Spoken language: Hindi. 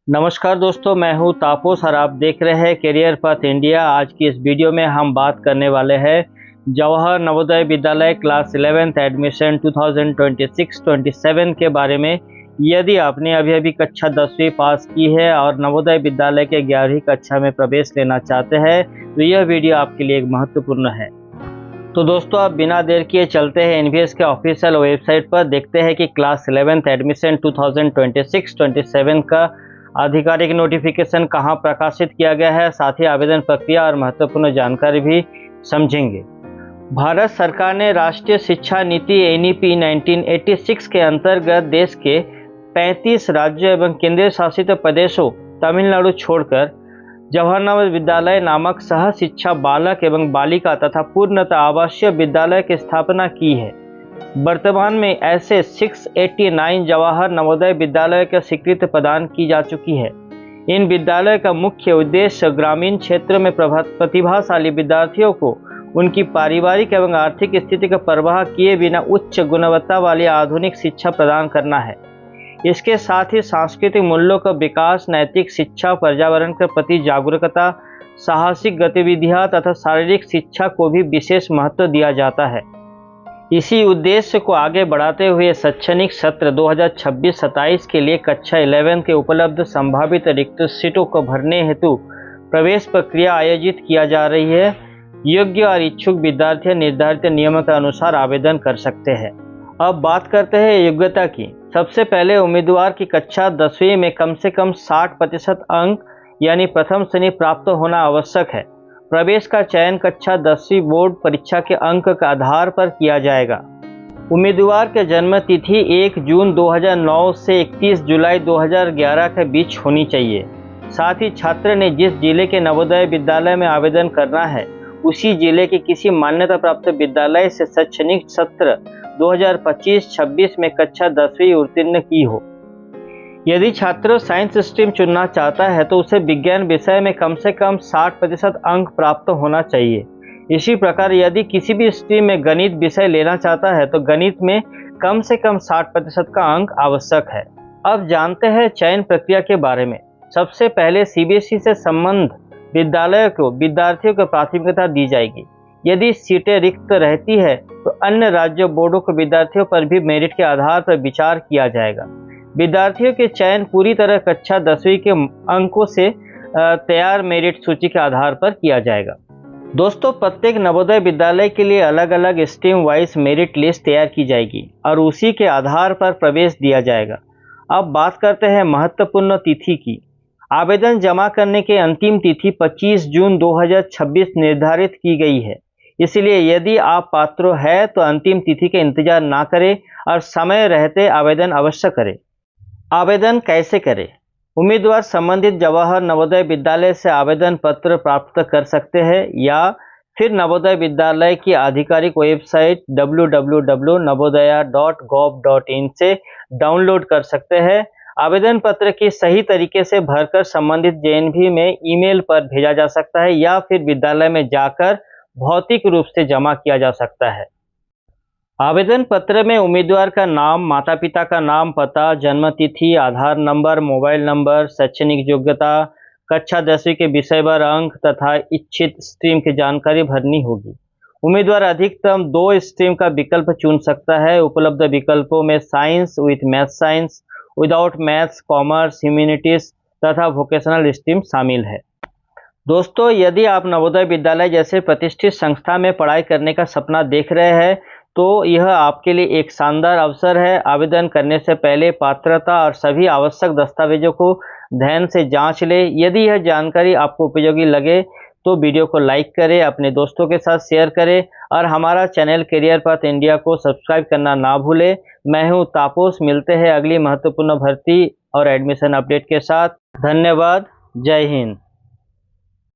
नमस्कार दोस्तों, मैं हूं तापस और आप देख रहे हैं करियर पथ इंडिया। आज की इस वीडियो में हम बात करने वाले हैं Jawahar Navodaya Vidyalaya class 11th admission 2026-27 के बारे में। यदि आपने अभी कक्षा 10वीं पास की है और नवोदय विद्यालय के 11वीं कक्षा में प्रवेश लेना चाहते हैं तो यह वीडियो आपके लिए एक महत्वपूर्ण है। तो दोस्तों, आप बिना देर किए चलते हैं एनवीएस के ऑफिशियल वेबसाइट पर, देखते हैं कि क्लास 11th एडमिशन 2026-27 का आधिकारिक नोटिफिकेशन कहां प्रकाशित किया गया है। साथ ही आवेदन प्रक्रिया और महत्वपूर्ण जानकारी भी समझेंगे। भारत सरकार ने राष्ट्रीय शिक्षा नीति एनईपी 1986 के अंतर्गत देश के 35 राज्यों एवं केंद्र शासित प्रदेशों तमिलनाडु छोड़कर जवाहर नवोदय विद्यालय नामक सह शिक्षा बालक एवं बालिका तथा पूर्णतः आवासीय विद्यालय की स्थापना की है। वर्तमान में ऐसे 689 जवाहर नवोदय विद्यालय की स्वीकृति प्रदान की जा चुकी है। इन विद्यालय का मुख्य उद्देश्य ग्रामीण क्षेत्रों में प्रतिभाशाली विद्यार्थियों को उनकी पारिवारिक एवं आर्थिक स्थिति का परवाह किए बिना उच्च गुणवत्ता वाली आधुनिक शिक्षा प्रदान करना है। इसके साथ ही सांस्कृतिक मूल्यों का विकास, नैतिक शिक्षा, पर्यावरण के प्रति जागरूकता, साहसिक गतिविधियां तथा शारीरिक शिक्षा को भी विशेष महत्व दिया जाता है। इसी उद्देश्य को आगे बढ़ाते हुए शैक्षणिक सत्र 2026-27 के लिए कक्षा 11 के उपलब्ध संभावित रिक्त सीटों को भरने हेतु प्रवेश प्रक्रिया आयोजित किया जा रही है। योग्य और इच्छुक विद्यार्थी निर्धारित नियमों के अनुसार आवेदन कर सकते हैं। अब बात करते हैं योग्यता की। सबसे पहले उम्मीदवार की कक्षा 10वीं में कम से कम 60% अंक यानी प्रथम श्रेणी प्राप्त होना आवश्यक है। प्रवेश का चयन कक्षा 10वीं बोर्ड परीक्षा के अंक के आधार पर किया जाएगा। उम्मीदवार के जन्म तिथि 1 जून 2009 से 31 जुलाई 2011 के बीच होनी चाहिए। साथ ही छात्र ने जिस जिले के नवोदय विद्यालय में आवेदन करना है उसी जिले के किसी मान्यता प्राप्त विद्यालय से शैक्षणिक सत्र 2025-26 में कक्षा 10वीं उत्तीर्ण की हो। यदि छात्र साइंस स्ट्रीम चुनना चाहता है तो उसे विज्ञान विषय में कम से कम 60% अंक प्राप्त होना चाहिए। इसी प्रकार यदि किसी भी स्ट्रीम में गणित विषय लेना चाहता है तो गणित में कम से कम 60% का अंक आवश्यक है। अब जानते हैं चयन प्रक्रिया के बारे में। सबसे पहले सीबीएसई से संबद्ध विद्यालयों को विद्यार्थियों को प्राथमिकता दी जाएगी। यदि सीटें रिक्त रहती है तो अन्य राज्य बोर्डों को विद्यार्थियों पर भी मेरिट के आधार पर विचार किया जाएगा। विद्यार्थियों के चयन पूरी तरह कक्षा 10वीं के अंकों से तैयार मेरिट सूची के आधार पर किया जाएगा। दोस्तों, प्रत्येक नवोदय विद्यालय के लिए अलग अलग स्ट्रीम वाइज मेरिट लिस्ट तैयार की जाएगी और उसी के आधार पर प्रवेश दिया जाएगा। अब बात करते हैं महत्वपूर्ण तिथि की। आवेदन जमा करने की अंतिम तिथि 25 जून 2026 निर्धारित की गई है। इसलिए यदि आप पात्र हैं तो अंतिम तिथि का इंतजार ना करें और समय रहते आवेदन अवश्य करें। आवेदन कैसे करें? उम्मीदवार संबंधित जवाहर नवोदय विद्यालय से आवेदन पत्र प्राप्त कर सकते हैं या फिर नवोदय विद्यालय की आधिकारिक वेबसाइट www.navodaya.gov.in से डाउनलोड कर सकते हैं। आवेदन पत्र की सही तरीके से भरकर संबंधित जेएनवी में ईमेल पर भेजा जा सकता है या फिर विद्यालय में जाकर भौतिक रूप से जमा किया जा सकता है। आवेदन पत्र में उम्मीदवार का नाम, माता पिता का नाम, पता, जन्म तिथि, आधार नंबर, मोबाइल नंबर, शैक्षणिक योग्यता, कक्षा 10वीं के विषयवार अंक तथा इच्छित स्ट्रीम की जानकारी भरनी होगी। उम्मीदवार अधिकतम 2 स्ट्रीम का विकल्प चुन सकता है। उपलब्ध विकल्पों में science with math science, without maths, commerce, humanities तथा वोकेशनल स्ट्रीम शामिल है। दोस्तों, यदि आप नवोदय विद्यालय जैसे प्रतिष्ठित संस्था में पढ़ाई करने का सपना देख रहे हैं तो यह आपके लिए एक शानदार अवसर है। आवेदन करने से पहले पात्रता और सभी आवश्यक दस्तावेजों को ध्यान से जांच लें। यदि यह जानकारी आपको उपयोगी लगे तो वीडियो को लाइक करें, अपने दोस्तों के साथ शेयर करें और हमारा चैनल करियर पथ इंडिया को सब्सक्राइब करना ना भूलें। मैं हूं तापस, मिलते हैं अगली महत्वपूर्ण भर्ती और एडमिशन अपडेट के साथ। धन्यवाद। जय हिंद।